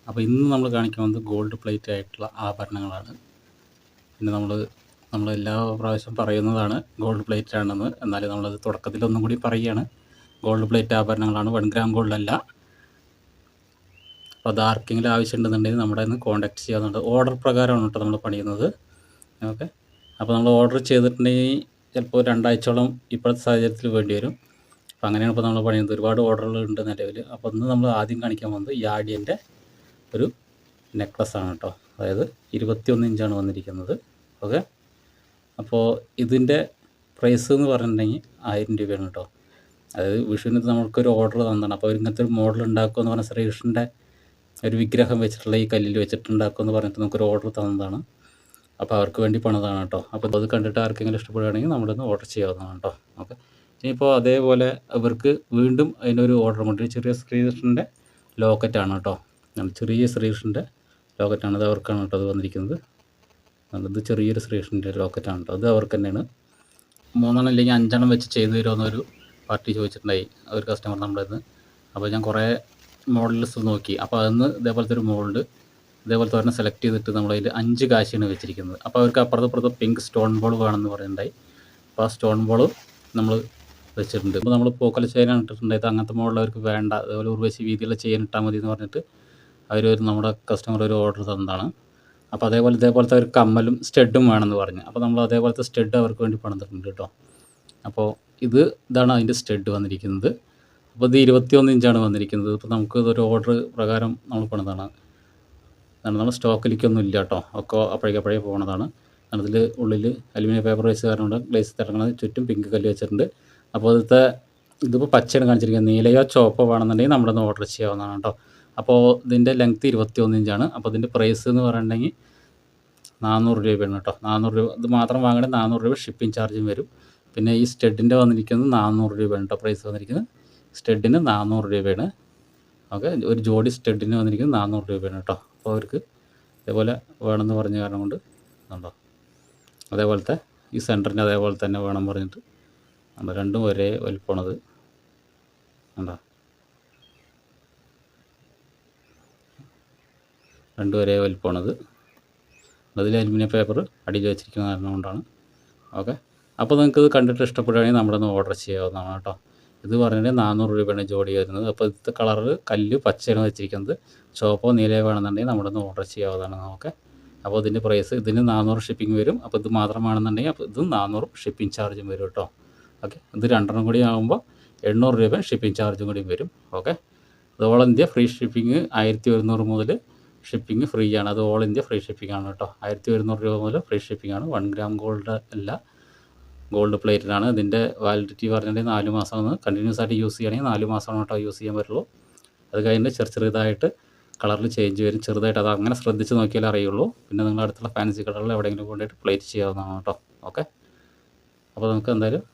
അപ്പോൾ ഇന്ന് നമ്മൾ കാണിക്കാൻ പോകുന്നത് ഗോൾഡ് പ്ലേറ്റ് ആയിട്ടുള്ള ആഭരണങ്ങളാണ്. പിന്നെ നമ്മൾ എല്ലാ പ്രാവശ്യം പറയുന്നതാണ് ഗോൾഡ് പ്ലേറ്റ് ആണെന്ന്. എന്നാലും നമ്മളത് തുടക്കത്തിലൊന്നും കൂടി പറയുകയാണ്. ഗോൾഡ് പ്ലേറ്റ് ആഭരണങ്ങളാണ്, 1 ഗ്രാം ഗോൾഡ് അല്ല. അപ്പോൾ അത് ആർക്കെങ്കിലും ആവശ്യമുണ്ടെന്നുണ്ടെങ്കിൽ നമ്മുടെ ഒന്ന് കോൺടാക്ട് ചെയ്യാവുന്നുണ്ട്. ഓർഡർ പ്രകാരമാണ് കേട്ടോ നമ്മൾ പണിയുന്നത്. ഓക്കെ, അപ്പോൾ നമ്മൾ ഓർഡർ ചെയ്തിട്ടുണ്ടെങ്കിൽ ചിലപ്പോൾ 2 ആഴ്ചയോളം ഇപ്പോഴത്തെ സാഹചര്യത്തിൽ വേണ്ടി വരും. അപ്പോൾ അങ്ങനെയാണ് ഇപ്പോൾ നമ്മൾ പണിയുന്നത്. ഒരുപാട് ഓർഡറുകളുണ്ട് നിലവിൽ. അപ്പോൾ ഇന്ന് നമ്മൾ ആദ്യം കാണിക്കാൻ പോകുന്നത് യാഡിയൻ്റെ ഒരു നെക്ലസ്സാണ് കേട്ടോ. അതായത് 21 ഇഞ്ചാണ് വന്നിരിക്കുന്നത്. ഓക്കെ, അപ്പോൾ ഇതിൻ്റെ പ്രൈസ് എന്ന് പറഞ്ഞിട്ടുണ്ടെങ്കിൽ 1000 രൂപയാണ് കേട്ടോ. അതായത് വിഷുവിന് നമുക്കൊരു ഓർഡർ തന്നതാണ്. അപ്പോൾ ഇങ്ങനത്തെ ഒരു മോഡൽ ഉണ്ടാക്കുമെന്ന് പറഞ്ഞാൽ ശ്രീകൃഷ്ണൻ്റെ ഒരു വിഗ്രഹം വെച്ചിട്ടുള്ള ഈ കല്ലിൽ വെച്ചിട്ടുണ്ടാക്കുമെന്ന് പറഞ്ഞിട്ട് നമുക്കൊരു ഓർഡർ തന്നതാണ്. അപ്പോൾ അവർക്ക് വേണ്ടി പണിതാണ് കേട്ടോ. അപ്പോൾ അത് കണ്ടിട്ട് ആർക്കെങ്കിലും ഇഷ്ടപ്പെടുകയാണെങ്കിൽ നമ്മളൊന്ന് ഓർഡർ ചെയ്യാവുന്നതാണ് കേട്ടോ. ഓക്കെ, ഇനിയിപ്പോൾ അതേപോലെ അവർക്ക് വീണ്ടും അതിനൊരു ഓർഡർ കൊണ്ട് ചെറിയ ശ്രീകൃഷ്ണൻ്റെ ലോക്കറ്റാണ് കേട്ടോ. ചെറിയ ശ്രീകൃഷ്ണൻ്റെ ലോക്കറ്റാണ്. അത് അവർക്കാണ് കേട്ടോ അത് വന്നിരിക്കുന്നത്. ഇത് ചെറിയൊരു ശ്രീകൃഷ്ണൻ്റെ ലോക്കറ്റാണ് കേട്ടോ. അത് അവർക്ക് തന്നെയാണ്. 3 അല്ലെങ്കിൽ 5 വെച്ച് ചെയ്തു തരുമെന്നൊരു പാർട്ടി ചോദിച്ചിട്ടുണ്ടായി, ഒരു കസ്റ്റമർ നമ്മുടെ ഇന്ന്. അപ്പോൾ ഞാൻ കുറേ മോഡൽസ് നോക്കി. അപ്പോൾ അതിന്ന് ഇതേപോലത്തെ ഒരു മോൾഡ് ഇതേപോലത്തെ ഒരെണ്ണം സെലക്ട് ചെയ്തിട്ട് നമ്മളതിൽ 5 കാശിയാണ് വെച്ചിരിക്കുന്നത്. അപ്പോൾ അവർക്ക് അപ്പുറത്ത് പിങ്ക് സ്റ്റോൺ ബോൾ വേണമെന്ന് പറയുന്നുണ്ടായി. അപ്പോൾ ആ സ്റ്റോൺ ബോൾ നമ്മൾ വെച്ചിട്ടുണ്ട്. ഇപ്പോൾ നമ്മൾ പോക്കൽ ചെയിനാണ് ഇട്ടിട്ടുണ്ടായത്. അങ്ങനത്തെ മോഡൽ അവർക്ക് വേണ്ട, അതേപോലെ ഉർവശി വീതിയുള്ള ചെയിൻ ഇട്ടാൽ മതി എന്ന് പറഞ്ഞിട്ട് നമ്മുടെ കസ്റ്റമർ ഒരു ഓർഡർ തന്നതാണ്. അപ്പോൾ ഇതേപോലത്തെ ഒരു കമ്മലും സ്റ്റഡും വേണമെന്ന് പറഞ്ഞു. അപ്പോൾ നമ്മൾ അതേപോലത്തെ സ്റ്റഡ് അവർക്ക് വേണ്ടി പണിതിട്ടുണ്ട് കേട്ടോ. അപ്പോൾ ഇതാണ് അതിൻ്റെ സ്റ്റഡ് വന്നിരിക്കുന്നത്. അപ്പോൾ ഇത് 21 ഇഞ്ചാണ് വന്നിരിക്കുന്നത്. ഇപ്പോൾ നമുക്ക് ഇതൊരു ഓർഡർ പ്രകാരം നമ്മൾ പണിതാണ്. നമ്മൾ സ്റ്റോക്കിലേക്കൊന്നും ഇല്ല കേട്ടോ. ഒക്കെ അപ്പോഴേക്കപ്പോഴേ പോകുന്നതാണ്. അതിൽ ഉള്ളിൽ അലുമിനിയം പേപ്പർ വെച്ച് കാരണം ഗ്ലേസ് തിളങ്ങുന്നത്, ചുറ്റും പിങ്ക് കല്ല് വെച്ചിട്ടുണ്ട്. അപ്പോൾ ഇതിപ്പോൾ പച്ചയാണ് കാണിച്ചിരിക്കുന്നത്. നീലയോ ചോപ്പോ വേണമെന്നുണ്ടെങ്കിൽ നമ്മളൊന്ന് ഓർഡർ ചെയ്യാവുന്നതാണ് കേട്ടോ. അപ്പോൾ ഇതിൻ്റെ ലെങ്ത്ത് 21 ഇഞ്ചാണ്. അപ്പോൾ ഇതിൻ്റെ പ്രൈസ് എന്ന് പറയുന്നുണ്ടെങ്കിൽ 400 രൂപയാണ് കേട്ടോ. 400 രൂപ. ഇത് മാത്രം വാങ്ങണമെങ്കിൽ 400 രൂപ ഷിപ്പിംഗ് ചാർജും വരും. പിന്നെ ഈ സ്റ്റഡിൻ്റെ വന്നിരിക്കുന്നത് 400 രൂപയാണ് കേട്ടോ. പ്രൈസ് വന്നിരിക്കുന്നത് സ്റ്റഡിന് 400 രൂപയാണ്. ഓക്കെ, ഒരു ജോഡി സ്റ്റഡിന് വന്നിരിക്കുന്നത് 400 രൂപയാണ് കേട്ടോ. അപ്പോൾ അവർക്ക് ഇതേപോലെ വേണമെന്ന് പറഞ്ഞ കാരണം കൊണ്ട് ഉണ്ടോ, അതേപോലത്തെ ഈ സെൻറ്ററിന് അതേപോലെ തന്നെ വേണം പറഞ്ഞിട്ട് നമ്മൾ രണ്ടും ഒരേ വലിപ്പമാണത് ഉണ്ടോ. രണ്ടും ഒരേ വലിപ്പമാണത്. അതിൽ അലുമിനിയം പേപ്പർ അടിയിൽ വെച്ചിരിക്കുന്ന കാരണം കൊണ്ടാണ്. ഓക്കെ, അപ്പോൾ നിങ്ങൾക്ക് ഇത് കണ്ടിട്ട് ഇഷ്ടപ്പെടുകയാണെങ്കിൽ നമ്മളൊന്ന് ഓർഡർ ചെയ്യാവുന്നതാണ് കേട്ടോ. ഇത് പറഞ്ഞാൽ 400 രൂപയാണ് ജോഡി വരുന്നത്. അപ്പോൾ ഇന്നത്തെ കളറ് കല്ല് പച്ചയാണ് വെച്ചിരിക്കുന്നത്. ചുവപ്പോ നീലയോ വേണമെന്നുണ്ടെങ്കിൽ നമ്മളൊന്ന് ഓർഡർ ചെയ്യാവുന്നതാണ്. ഓക്കെ, അപ്പോൾ ഇതിൻ്റെ പ്രൈസ് ഇതിന് 400 ഷിപ്പിംഗ് വരും. അപ്പോൾ ഇത് മാത്രമാണെന്നുണ്ടെങ്കിൽ അപ്പോൾ ഇത് 400 ഷിപ്പിംഗ് ചാർജും വരും കേട്ടോ. ഓക്കെ, ഇത് 2 കൂടി ആകുമ്പോൾ 800 രൂപ ഷിപ്പിംഗ് ചാർജും കൂടി വരും. ഓക്കെ, അത് ഓൾ ഇന്ത്യ ഫ്രീ ഷിപ്പിംഗ് 1100 മുതൽ ഷിപ്പിംഗ് ഫ്രീ ആണ്. അത് ഓൾ ഇന്ത്യ ഫ്രീ ഷിപ്പിംഗ് ആണ് കേട്ടോ. 1100 രൂപ മുതൽ ഫ്രീ ഷിപ്പിംഗ് ആണ്. 1 ഗ്രാം ഗോൾഡ് അല്ല, ഗോൾഡ് പ്ലേറ്റിലാണ്. ഇതിൻ്റെ വാലിഡിറ്റി പറഞ്ഞിട്ടുണ്ടെങ്കിൽ 4 മാസമാണ്. കണ്ടിന്യൂസ് ആയിട്ട് യൂസ് ചെയ്യുകയാണെങ്കിൽ 4 മാസമാണ് കേട്ടോ യൂസ് ചെയ്യാൻ പറ്റുള്ളൂ. അത് കഴിഞ്ഞിട്ട് ചെറുതായിട്ട് കളറിൽ ചേഞ്ച് വരും. ചെറുതായിട്ട് അത് അങ്ങനെ ശ്രദ്ധിച്ച് നോക്കിയാലേ അറിയുള്ളൂ. പിന്നെ നിങ്ങൾ അടുത്തുള്ള ഫാൻസി കളറിൽ എവിടെയെങ്കിലും കൊണ്ടുപോയിട്ട് പ്ലേറ്റ് ചെയ്യാവുന്നതാണ് കേട്ടോ. ഓക്കെ, അപ്പോൾ നമുക്ക് എന്തായാലും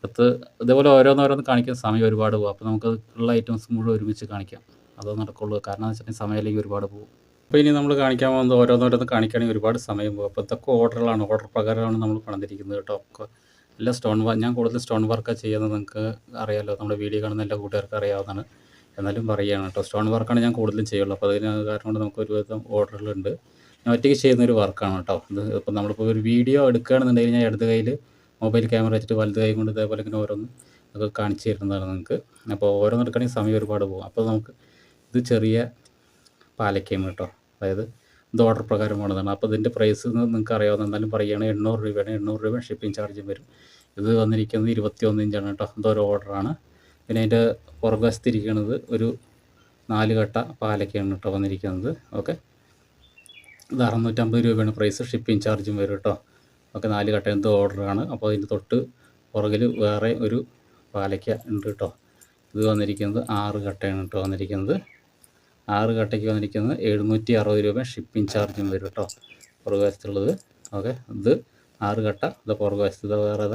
ഇതേപോലെ ഓരോന്നോരോന്ന് കാണിക്കാൻ സമയം ഒരുപാട് പോകും. അപ്പോൾ നമുക്ക് ഉള്ള ഐറ്റംസ് മുഴുവൻ ഒരുമിച്ച് കാണിക്കാം. അതേ നടക്കുള്ളൂ. കാരണം എന്ന് വെച്ചിട്ടുണ്ടെങ്കിൽ സമയമില്ലെങ്കിൽ ഒരുപാട് പോകും. അപ്പോൾ ഇനി നമ്മൾ കാണിക്കാൻ പോകുന്നത് ഓരോന്നോരോന്ന് കാണിക്കുകയാണെങ്കിൽ ഒരുപാട് സമയം പോകും. അപ്പോൾ ഇതൊക്കെ ഓർഡർ പ്രകാരമാണ് നമ്മൾ പണിതിരിക്കുന്നത് കേട്ടോ. ഒക്കെ എല്ലാം ഞാൻ കൂടുതൽ സ്റ്റോൺ വർക്കാണ് ചെയ്യുന്നത്. നിങ്ങൾക്ക് അറിയാമല്ലോ, നമ്മുടെ വീഡിയോ കാണുന്ന എല്ലാ കൂട്ടുകാർക്കും അറിയാവുന്നതാണ്. എന്നാലും പറയുകയാണ് കേട്ടോ. സ്റ്റോൺ വർക്കാണ് ഞാൻ കൂടുതലും ചെയ്യുള്ളൂ. അപ്പോൾ അതിന് കാരണം കൊണ്ട് നമുക്ക് ഒരുവിധം ഓർഡറുകളുണ്ട്. ഞാൻ ഒറ്റയ്ക്ക് ചെയ്യുന്നൊരു വർക്കാണ് കേട്ടോ. ഇപ്പോൾ നമ്മളിപ്പോൾ ഒരു വീഡിയോ എടുക്കുകയാണെന്നുണ്ടെങ്കിൽ ഞാൻ ഇടത് കയ്യിൽ മൊബൈൽ ക്യാമറ വെച്ചിട്ട് വലത് കൈ കൊണ്ട് ഇതേപോലെ ഇങ്ങനെ ഓരോന്ന് ഒക്കെ കാണിച്ച് തരുന്നതാണ് നിങ്ങൾക്ക്. അപ്പോൾ ഓരോന്ന് എടുക്കുകയാണെങ്കിൽ സമയം ഒരുപാട് പോകും. അപ്പോൾ ഇത് ചെറിയ പാലക്കയാണ് കേട്ടോ. അതായത് ഇത് ഓർഡർ പ്രകാരം പോണതാണ്. അപ്പോൾ ഇതിൻ്റെ പ്രൈസ് നിങ്ങൾക്ക് അറിയാവുന്ന, എന്നാലും പറയുകയാണ് 800 രൂപയാണ്. 800 രൂപ ഷിപ്പിംഗ് ചാർജും വരും. ഇത് വന്നിരിക്കുന്നത് 21 ഇഞ്ചാണ് കേട്ടോ. ഇതൊരു ഓർഡറാണ്. പിന്നെ അതിൻ്റെ പുറകുവശത്തിരിക്കുന്നത് ഒരു 4 കട്ട പാലക്കയാണ് കേട്ടോ വന്നിരിക്കുന്നത്. ഓക്കെ, ഇത് 650 രൂപയാണ് പ്രൈസ്. ഷിപ്പിംഗ് ചാർജും വരും കേട്ടോ. ഓക്കെ, 4 കട്ട എന്തോ ഓർഡറാണ്. അപ്പോൾ അതിൻ്റെ തൊട്ട് പുറകിൽ വേറെ ഒരു പാലക്ക ഉണ്ട് കേട്ടോ. ഇത് വന്നിരിക്കുന്നത് 6 കട്ടയാണ് കേട്ടോ വന്നിരിക്കുന്നത്. 6 കട്ടയ്ക്ക് വന്നിരിക്കുന്നത് 760 രൂപ ഷിപ്പിംഗ് ചാർജും വരും കേട്ടോ പുറകുവശത്തുള്ളത്. ഓക്കെ, ഇത് 6 കട്ട. ഇത് പുറകുവശത്ത് വേറെ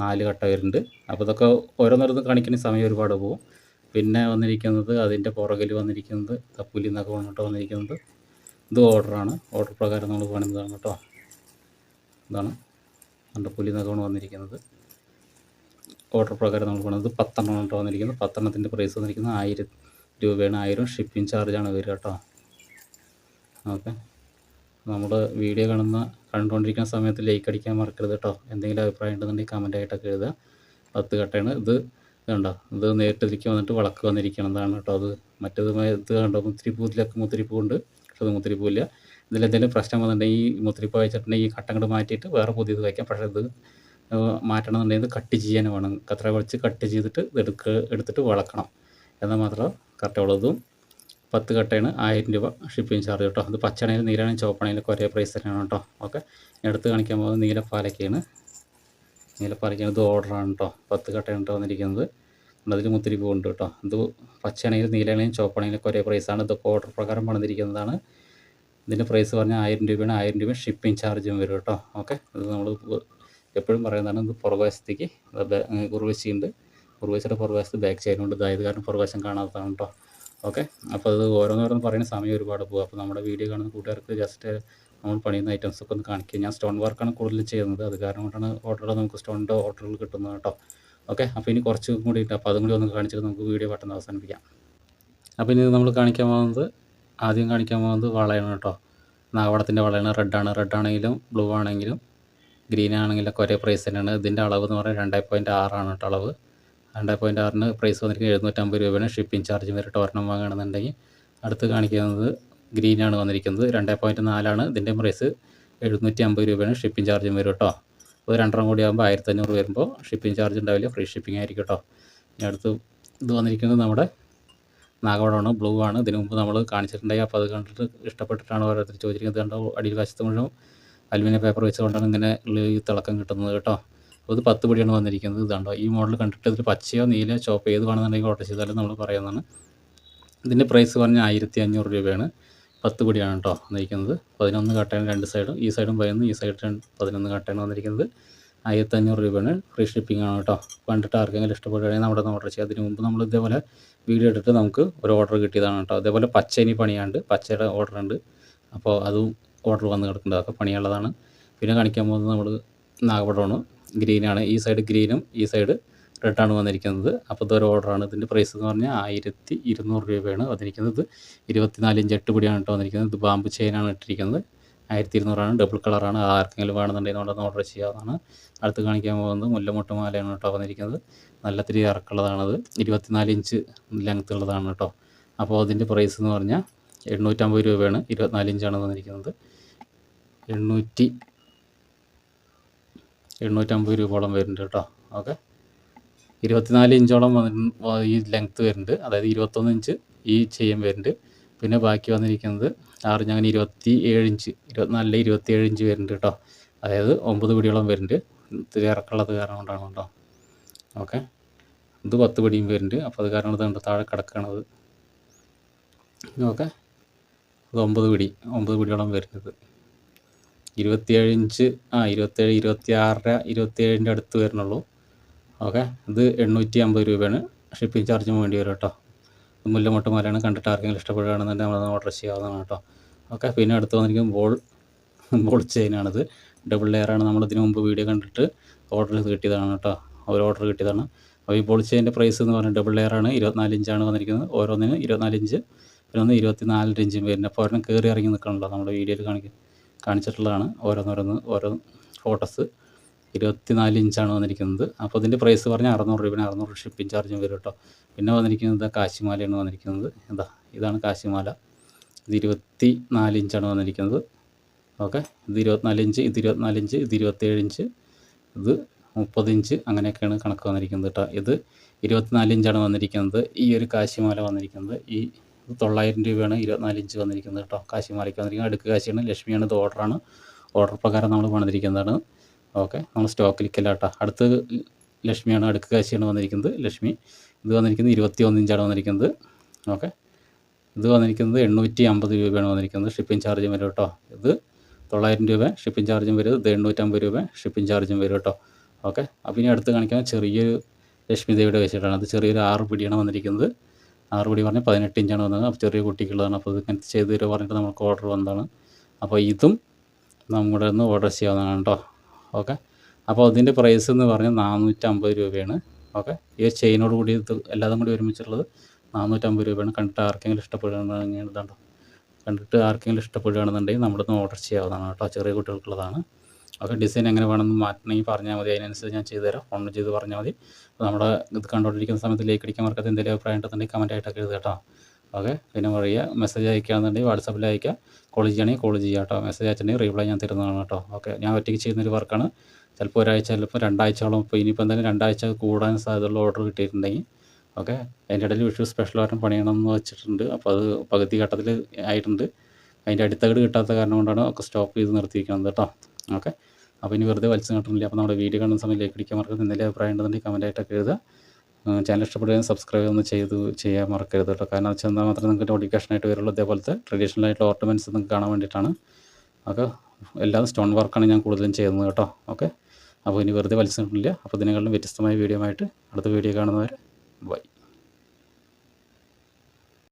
4 കട്ട വരുന്നുണ്ട്. അപ്പോൾ ഇതൊക്കെ ഓരോന്നോരോന്ന് കാണിക്കുന്ന സമയം ഒരുപാട് പോകും. പിന്നെ വന്നിരിക്കുന്നത് അതിൻ്റെ പുറകിൽ വന്നിരിക്കുന്നത് തപ്പുലി എന്നൊക്കെ വന്നിട്ട് വന്നിരിക്കുന്നത് ഇത് ഓർഡറാണ്. ഓർഡർ പ്രകാരം നമ്മൾ പണിതാണ് കേട്ടോ. ഇതാണ് പുലി എന്നൊക്കെ വന്നിരിക്കുന്നത്. ഓർഡർ പ്രകാരം നമ്മൾ പണിത് 10 കേട്ടോ വന്നിരിക്കുന്നത്. 10 പ്രൈസ് വന്നിരിക്കുന്നത് 1000 രൂപയാണ്. 1000 ഷിപ്പിംഗ് ചാർജാണ് വരിക കേട്ടോ. ഓക്കെ. നമ്മുടെ വീഡിയോ കണ്ടുകൊണ്ടിരിക്കുന്ന സമയത്ത് ലൈക്ക് അടിക്കാൻ മറക്കരുത് കേട്ടോ. എന്തെങ്കിലും അഭിപ്രായം ഉണ്ടെന്നുണ്ടെങ്കിൽ കമൻറ്റായിട്ടൊക്കെ എഴുതുക. 10 കട്ടയാണ് ഇത്. കണ്ടോ, ഇത് നേരിട്ട് ഇതിലേക്ക് വന്നിട്ട് വിളക്ക് വന്നിരിക്കുന്നതാണ് കേട്ടോ. അത് മറ്റേത് ഇത് കണ്ടോ, മുത്തിരിപ്പൂണ്ട്, പക്ഷെ അത് മുത്തിരിപ്പൂല്ല. ഇതിലെന്തെങ്കിലും പ്രശ്നം വന്നിട്ടുണ്ടെങ്കിൽ ഈ മുത്തിരിപ്പ് വെച്ചിട്ടുണ്ടെങ്കിൽ ഈ കട്ട അങ്ങോട്ട് മാറ്റിയിട്ട് വേറെ പുതിയത് വയ്ക്കാം. പക്ഷേ ഇത് മാറ്റണമെന്നുണ്ടെങ്കിൽ കട്ട് ചെയ്യാൻ വേണം. കത്ര വെച്ച് കട്ട് ചെയ്തിട്ട് എടുത്തിട്ട് വളക്കണം. എന്നാൽ മാത്രം കറക്റ്റാവുള്ളതും. 10 കട്ടയാണ്, 1000 രൂപ ഷിപ്പിംഗ് ചാർജ് കേട്ടോ. അത് പച്ചണയിലും നീലാണേലും ചുവപ്പാണേലും ഒരേ പ്രൈസ് തന്നെയാണ് കേട്ടോ. ഓക്കെ. എടുത്ത് കാണിക്കാൻ പോകുന്നത് നീലപ്പാലക്കയാണ്. ഇത് ഓർഡറാണ് കേട്ടോ. 10 കട്ടയാണ് കേട്ടോ വന്നിരിക്കുന്നത്. അതിൽ മുത്തിരിപ്പൂ ഉണ്ട് കേട്ടോ. ഇത് പച്ചണയിലും നീലാണേലും ചുവപ്പാണേലും ഒരേ പ്രൈസാണ്. ഇതൊക്കെ ഓർഡർ പ്രകാരം പണിതിരിക്കുന്നതാണ്. ഇതിൻ്റെ പ്രൈസ് പറഞ്ഞാൽ 1000 രൂപയാണ്. 1000 രൂപ ഷിപ്പിംഗ് ചാർജും വരും കേട്ടോ. ഓക്കെ. ഇത് നമ്മൾ എപ്പോഴും പറയുന്നതാണ്. ഇത് പുറകുവശത്തേക്ക് ഉറുവശിയുണ്ട്. ഉറുവശിയുടെ പുറകുവശത്ത് ബാക്ക് സൈഡുണ്ട്. ഇതായത് കാരണം പുറകുവശം കാണാത്തതാണ് കേട്ടോ. ഓക്കെ. അപ്പോൾ അത് ഓരോന്നോരോന്ന് പറയുന്ന സമയം ഒരുപാട് പോകും. അപ്പോൾ നമ്മുടെ വീഡിയോ കാണുന്ന കൂട്ടുകാർക്ക് ജസ്റ്റ് നമ്മൾ പണിയുന്ന ഐറ്റംസൊക്കെ ഒന്ന് കാണിക്കുക. ഞാൻ സ്റ്റോൺ വർക്കാണ് കൂടുതൽ ചെയ്യുന്നത്. അത് കാരണം കൊണ്ടാണ് നമുക്ക് സ്റ്റോണിൻ്റെ ഓർഡറുകൾ കിട്ടുന്നത് കേട്ടോ. ഓക്കെ. അപ്പോൾ ഇനി കുറച്ചും കൂടി ഉണ്ട്. അപ്പോൾ അതും കൂടി ഒന്ന് കാണിച്ചിട്ട് നമുക്ക് വീഡിയോ പെട്ടെന്ന് അവസാനിപ്പിക്കാം. അപ്പോൾ ഇനി നമ്മൾ ആദ്യം കാണിക്കാൻ പോകുന്നത് വളയാണ് കേട്ടോ. നാഗവടത്തിൻ്റെ വളയാണ്. റെഡാണെങ്കിലും ബ്ലൂ ആണെങ്കിലും ഗ്രീൻ ആണെങ്കിലൊക്കെ ഒരേ പ്രൈസ് തന്നെയാണ്. ഇതിൻ്റെ അളവ് എന്ന് പറഞ്ഞാൽ 2.6 ആണ് കേട്ടോ അളവ്. 2.6 പ്രൈസ് വന്നിരിക്കുന്നത് 750 രൂപയാണ്. ഷിപ്പിംഗ് ചാർജ് വരെട്ട് ഒരെണ്ണം വാങ്ങുകയാണെന്നുണ്ടെങ്കിൽ. അടുത്ത് കാണിക്കുന്നത് ഗ്രീനാണ് വന്നിരിക്കുന്നത്. 2.4 ഇതിൻ്റെ പ്രൈസ് 750 രൂപയാണ്. ഷിപ്പിംഗ് ചാർജും വരും കേട്ടോ. അപ്പോൾ രണ്ടെണ്ണം കൂടി ആകുമ്പോൾ 1500 വരുമ്പോൾ ഷിപ്പിംഗ് ചാർജ് ഉണ്ടാവില്ല, ഫ്രീ ഷിപ്പിംഗ് ആയിരിക്കും കേട്ടോ. ഇനി അടുത്ത് ഇത് വന്നിരിക്കുന്നത് നമ്മുടെ നാഗവടമാണ്, ബ്ലൂ ആണ്. ഇതിന് മുമ്പ് നമ്മൾ കാണിച്ചിട്ടുണ്ടായി. അപ്പോൾ അത് കണ്ടിട്ട് ഇഷ്ടപ്പെട്ടിട്ടാണ് ഓരോരുത്തർ ചോദിച്ചിരിക്കുന്നത്. കണ്ടോ, അടിയിൽ വശത്ത് മുഴുവൻ അലുമിനിയം പേപ്പർ വെച്ചുകൊണ്ടാണ് ഇങ്ങനെ ഈ തിളക്കം കിട്ടുന്നത് കേട്ടോ. അപ്പോൾ ഇത് 10 പിടിയാണ് വന്നിരിക്കുന്നത്. ഇതുണ്ടോ, ഈ മോഡൽ കണ്ടിട്ട് ഇതിൽ പച്ചയോ നീലയോ ചുവപ്പോ ഏത് വേണമെന്നുണ്ടെങ്കിൽ ഓർഡർ ചെയ്താലും നമ്മൾ പറയുന്നതാണ്. ഇതിൻ്റെ പ്രൈസ് പറഞ്ഞാൽ 1500 രൂപയാണ്. 10 പിടിയാണ് കേട്ടോ വന്നിരിക്കുന്നത്. 11 കട്ടയാണ് 2 സൈഡും. ഈ സൈഡും 11, ഈ സൈഡ് 11 കട്ടയാണ് വന്നിരിക്കുന്നത്. 1500 രൂപയാണ്. ഫ്രീ ഷിപ്പിംഗ് ആണ് കേട്ടോ. കണ്ടിട്ട് ആർക്കെങ്കിലും ഇഷ്ടപ്പെടുകയാണെങ്കിൽ നമ്മുടെ ഓർഡർ ചെയ്യാം. അതിന് മുമ്പ് നമ്മൾ ഇതേപോലെ വീഡിയോ എടുത്തിട്ട് നമുക്ക് ഒരു ഓർഡർ കിട്ടിയതാണ് കേട്ടോ. അതേപോലെ പച്ച ഇനി പണിയാണ്ട്, പച്ചയുടെ ഓർഡർ ഉണ്ട്. അപ്പോൾ അതും ഓർഡർ വന്ന് കിടക്കുന്നുണ്ട്. അതൊക്കെ പണിയുള്ളതാണ്. പിന്നെ കാണിക്കാൻ പോകുന്നത് നമ്മൾ നാഗപടമാണ്. ഗ്രീനാണ്. ഈ സൈഡ് ഗ്രീനും ഈ സൈഡ് റെഡാണ് വന്നിരിക്കുന്നത്. അപ്പോൾ ഇതൊരു ഓർഡറാണ്. ഇതിൻ്റെ പ്രൈസ് എന്ന് പറഞ്ഞാൽ 1200 രൂപയാണ് വന്നിരിക്കുന്നത്. 24 ഇഞ്ച് 8 പിടിയാണ് കേട്ടോ വന്നിരിക്കുന്നത്. ഇത് ബാമ്പ് ചെയിനാണ് ഇട്ടിരിക്കുന്നത്. 1200 ഡബിൾ കളറാണ്. ആർക്കെങ്കിലും വേണമെന്നുണ്ടെങ്കിൽ നമ്മളൊന്ന് ഓർഡർ ചെയ്യാവുന്നതാണ്. അടുത്ത് കാണിക്കാൻ പോകുന്നത് മുല്ലമുട്ട് മാലയാണ് കേട്ടോ വന്നിരിക്കുന്നത്. നല്ല തിരി ഇറക്കുള്ളതാണത്. 24 ഇഞ്ച് ലെങ്ത് ഉള്ളതാണ് കേട്ടോ. അപ്പോൾ അതിൻ്റെ പ്രൈസ് എന്ന് പറഞ്ഞാൽ 850 രൂപയാണ്. 24 ഇഞ്ചാണ് വന്നിരിക്കുന്നത്. 850 രൂപയോളം വരുന്നുണ്ട് കേട്ടോ. ഓക്കെ. 24 ഇഞ്ചോളം ഈ ലെങ്ത്ത് വരുന്നുണ്ട്. അതായത് 21 ഇഞ്ച് ഈ ചെയിൻ വരുന്നുണ്ട്. പിന്നെ ബാക്കി വന്നിരിക്കുന്നത് 6 അങ്ങനെ 27 ഇഞ്ച്, 24 27 ഇഞ്ച് വരുന്നുണ്ട് കേട്ടോ. അതായത് 9 പിടിയോളം വരുന്നുണ്ട്. ഇത്തിരി ഇറക്കുള്ളത് കാരണം കൊണ്ടാണ് കേട്ടോ. ഓക്കെ. ഇത് 10 പിടിയും വരുന്നുണ്ട്. അപ്പോൾ അത് കാരണം ഇതുണ്ട് താഴെ കിടക്കണത്. ഓക്കെ. ഇത് 9 പിടിയോളം വരുന്നത്. 27 ഇഞ്ച് 27, 26, 27ൻ്റെ അടുത്ത് വരുന്നുള്ളൂ. ഓക്കെ. ഇത് 850 രൂപയാണ്. ഷിപ്പിംഗ് ചാർജും വേണ്ടി വരും കേട്ടോ. മുല്ലമുട്ട് മാലയാണ്. കണ്ടിട്ട് ആർക്കെങ്കിലും ഇഷ്ടപ്പെടുകയാണെന്നുണ്ടെങ്കിൽ നമ്മൾ ഓർഡർ ചെയ്യാവുന്നതാണ് കേട്ടോ. ഓക്കെ. പിന്നെ അടുത്ത് വന്നിരിക്കും ബോൾ ചെയിനാണിത്. ഡബിൾ ലെയറാണ്. നമ്മൾ ഇതിനു മുമ്പ് വീഡിയോ കണ്ടിട്ട് ഓർഡർ കിട്ടിയതാണ് കേട്ടോ. ഒരു ഓർഡർ കിട്ടിയതാണ്. അപ്പോൾ ഈ ബോൾ ചെയിൻ്റെ പ്രൈസ് എന്ന് പറഞ്ഞാൽ ഡബിൾ ലെയറാണ്. 24 ഇഞ്ചാണ് വന്നിരിക്കുന്നത്. ഓരോന്നിനും 24 ഇഞ്ച്, പിന്നെ ഒന്ന് 24 ഇഞ്ചും വരുന്നത്. അപ്പോൾ ഒരെണ്ണം കയറി ഇറങ്ങി നിൽക്കണമല്ലോ. നമ്മുടെ വീഡിയോയിൽ കാണിച്ചിട്ടുള്ളതാണ്. ഓരോ ഫോട്ടോസ്. 24 ഇഞ്ചാണ് വന്നിരിക്കുന്നത്. അപ്പോൾ ഇതിൻ്റെ പ്രൈസ് പറഞ്ഞാൽ 600 രൂപയാണ്. 600 ഷിപ്പിംഗ് ചാർജും വരും കേട്ടോ. പിന്നെ വന്നിരിക്കുന്നത് കാശിമാലയാണ് വന്നിരിക്കുന്നത്. ഇതാണ് കാശിമാല. ഇത് 24 ഇഞ്ചാണ് വന്നിരിക്കുന്നത്. ഓക്കെ. ഇത് 24 ഇഞ്ച്, ഇത് 24 ഇഞ്ച്, ഇത് 27 ഇഞ്ച്, ഇത് 30 ഇഞ്ച്, അങ്ങനെയൊക്കെയാണ് കണക്ക് വന്നിരിക്കുന്നത് കേട്ടോ. ഇത് 24 ഇഞ്ചാണ് വന്നിരിക്കുന്നത്. ഈ ഒരു കാശിമാല വന്നിരിക്കുന്നത് ഇത് 900 രൂപയാണ്. 24 ഇഞ്ച് വന്നിരിക്കുന്നത് കേട്ടോ. കാശിമാലയ്ക്ക് വന്നിരിക്കുന്നത് അടുക്ക് കാശിയാണ്. ലക്ഷ്മിയാണ്. ഇത് ഓർഡറാണ്. ഓർഡർ പ്രകാരം നമ്മൾ പണിതിരിക്കുന്നതാണ്. ഓക്കെ. നമ്മൾ സ്റ്റോക്കിലേക്കല്ല കേട്ടോ. അടുത്ത് ലക്ഷ്മിയാണ്. അടുക്ക് കാശിയാണ് വന്നിരിക്കുന്നത്. ലക്ഷ്മി ഇത് വന്നിരിക്കുന്നത് 21 ഇഞ്ചാണ് വന്നിരിക്കുന്നത്. ഓക്കെ. ഇത് വന്നിരിക്കുന്നത് 850 രൂപയാണ് വന്നിരിക്കുന്നത്. ഷിപ്പിംഗ് ചാർജും വരും കേട്ടോ. ഇത് 900 രൂപ ഷിപ്പിംഗ് ചാർജും വരും. ഇത് 850 രൂപ ഷിപ്പിംഗ് ചാർജും വരും കേട്ടോ. ഓക്കെ. അപ്പോൾ ഇനി അടുത്ത് കാണിക്കാൻ ചെറിയൊരു ലക്ഷ്മി ദേവിയുടെ വെച്ചിട്ടാണ്. അത് ചെറിയൊരു 6 പിടിയാണ് വന്നിരിക്കുന്നത്. 6 പിടി പറഞ്ഞാൽ 18 ഇഞ്ചാണ് വന്നത്. അപ്പോൾ ചെറിയ കുട്ടിക്കുള്ളതാണ്. അപ്പോൾ ഇത് ഇങ്ങനത്തെ ചെയ്ത് തരുമോ പറഞ്ഞിട്ട് നമുക്ക് ഓർഡർ വന്നതാണ്. അപ്പോൾ ഇതും നമ്മുടെ ഒന്ന് ഓർഡർ ചെയ്യാവുന്നതാണ് കേട്ടോ. ഓക്കെ. അപ്പോൾ അതിൻ്റെ പ്രൈസ് എന്ന് പറഞ്ഞാൽ 450 രൂപയാണ്. ഓക്കെ. ഈ ചെയിനോട് കൂടി ഇത് എല്ലാതും കൂടി ഒരുമിച്ചുള്ളത് 450 രൂപയാണ്. കണ്ടിട്ട് ആർക്കെങ്കിലും ഇഷ്ടപ്പെടുകയാണെങ്കിൽ ഇതാണ്ടോ കണ്ടിട്ട് ആർക്കെങ്കിലും ഇഷ്ടപ്പെടുകയാണെന്നുണ്ടെങ്കിൽ നമ്മുടെ ഒന്ന് ഓർഡർ ചെയ്യാവുന്നതാണ് കേട്ടോ. ചെറിയ കുട്ടികൾക്കുള്ളതാണ്. ഓക്കെ, ഡിസൈൻ എങ്ങനെ വേണമെന്ന് മാറ്റണമെങ്കിൽ പറഞ്ഞാൽ മതി, അതിനനുസരിച്ച് ഞാൻ ചെയ്തുതരാം. ഫോൺ ചെയ്ത് പറഞ്ഞാൽ മതി. അപ്പോൾ നമ്മുടെ ഇത് കണ്ടുകൊണ്ടിരിക്കുന്ന സമയത്ത് ലൈക്ക് അടിക്കാൻ മറക്കാതെ, എന്തെങ്കിലും അഭിപ്രായം ഉണ്ടെന്നുണ്ടെങ്കിൽ കമൻറ്റായിട്ടൊക്കെ എഴുതുക കേട്ടോ. ഓക്കെ, പിന്നെ പറയുക മെസ്സേജ് അയക്കുകയാണെന്നുണ്ടെങ്കിൽ വാട്സാപ്പിൽ അയക്കുക, കോൾ ചെയ്യുകയാണെങ്കിൽ കോൾ ചെയ്യുക കേട്ടോ. മെസ്സേജ് അയച്ചിട്ടുണ്ടെങ്കിൽ റീപ്ലൈ ഞാൻ തരുന്നതാണ് കേട്ടോ. ഓക്കെ, ഞാൻ ഒറ്റയ്ക്ക് ചെയ്യുന്നൊരു വർക്കാണ്. ചിലപ്പോൾ ഒരാഴ്ച, ചിലപ്പോൾ 2 ആഴ്ചയോളം, ഇപ്പോൾ ഇനിയിപ്പോൾ എന്തായാലും 2 ആഴ്ച കൂടാൻ സാധ്യതയുള്ള ഓർഡർ കിട്ടിയിട്ടുണ്ടെങ്കിൽ, ഓക്കെ, അതിൻ്റെ ഇടയിൽ വിഷു സ്പെഷ്യൽ ഒരെണ്ണം പണിയണമെന്ന് വെച്ചിട്ടുണ്ട്. അപ്പോൾ അത് പകുതി ഘട്ടത്തിൽ ആയിട്ടുണ്ട്. അതിൻ്റെ അടുത്തകട് കിട്ടാത്ത കാരണം കൊണ്ടാണ് ഒക്കെ സ്റ്റോപ്പ് ചെയ്ത് നിർത്തിയിരിക്കുന്നത് കേട്ടോ. ഓക്കെ, അപ്പോൾ ഇനി വെറുതെ വലിച്ചു കിട്ടുന്നില്ല. അപ്പോൾ നമ്മുടെ വീഡിയോ കാണുന്ന സമയം ലൈക്ക് അടിക്കാൻ മറക്കരുത്. എന്തെങ്കിലും അഭിപ്രായം ഉണ്ടെന്നുണ്ടെങ്കിൽ കമൻറ്റായിട്ടൊക്കെ എഴുതുക. ചാനൽ ഇഷ്ടപ്പെടുകയും സബ്സ്ക്രൈബ് ഒന്ന് ചെയ്യാൻ മറക്കരുത് കേട്ടോ. കാരണം വെച്ചാൽ എന്നാൽ മാത്രമേ നിങ്ങൾക്ക് നോട്ടിഫിക്കേഷനായിട്ട് വരുള്ളൂ. ഇതേപോലത്തെ ട്രഡീഷണൽ ആയിട്ടുള്ള ഓർണമെൻറ്റ്സ് നിങ്ങൾക്ക് കാണാൻ വേണ്ടിയിട്ടാണ്. ഓക്കെ, എല്ലാം സ്റ്റോൺ വർക്കാണ് ഞാൻ കൂടുതലും ചെയ്യുന്നത് കേട്ടോ. ഓക്കെ, അപ്പോൾ ഇനി വെറുതെ വലിച്ചു കിട്ടുന്നില്ല. അപ്പോൾ ഇതിനെക്കാളും വ്യത്യസ്തമായ വീഡിയോ ആയിട്ട് അടുത്ത വീഡിയോ കാണുന്നവരെ ബൈ.